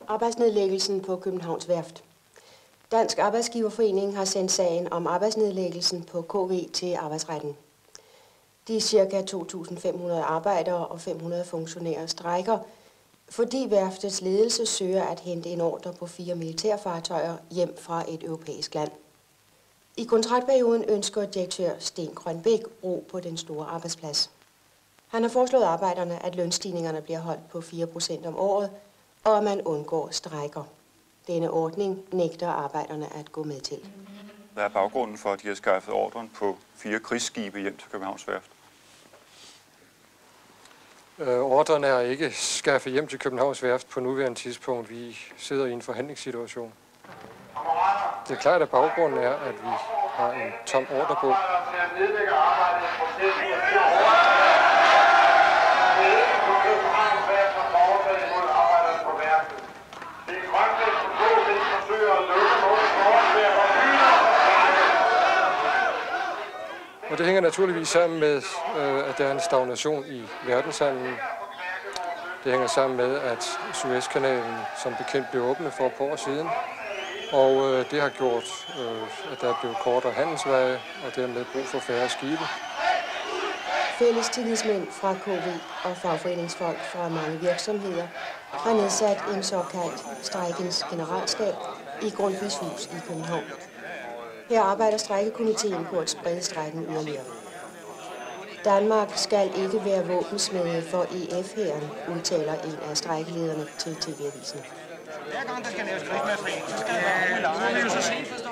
Arbejdsnedlæggelsen på Københavns Værft. Dansk Arbejdsgiverforening har sendt sagen om arbejdsnedlæggelsen på KV til arbejdsretten. De ca. 2.500 arbejdere og 500 funktionærer strejker, fordi værftets ledelse søger at hente en ordre på 4 militærfartøjer hjem fra et europæisk land. I kontraktperioden ønsker direktør Sten Grønbæk ro på den store arbejdsplads. Han har foreslået arbejderne, at lønstigningerne bliver holdt på 4% om året, og at man undgår strejker. Denne ordning nægter arbejderne at gå med til. Hvad er baggrunden for, at de har skaffet ordren på 4 krigsskibe hjem til Københavns Værft? Ordren er ikke skaffet hjem til Københavns Værft på nuværende tidspunkt. Vi sidder i en forhandlingssituation. Det er klart, at baggrunden er, at vi har en tom ordrebog. Og det hænger naturligvis sammen med, at der er en stagnation i verdenshandlen. Det hænger sammen med, at Suezkanalen som bekendt blev åbnet for et par år siden. Og det har gjort, at der er blevet kortere handelsveje og dermed brug for færre skibe. Fælles tillidsmænd fra KV og fagforeningsfolk fra mange virksomheder har nedsat en såkaldt strejkens generalstab i Grundtvigs Hus i København. Her arbejder strejkekomiteen på at sprede strejken yderligere. Danmark skal ikke være våbensmede for EF-hæren, udtaler en af strejkelederne til TV-avisen. Hver gang der skal laves krigsmateriel, så skal der være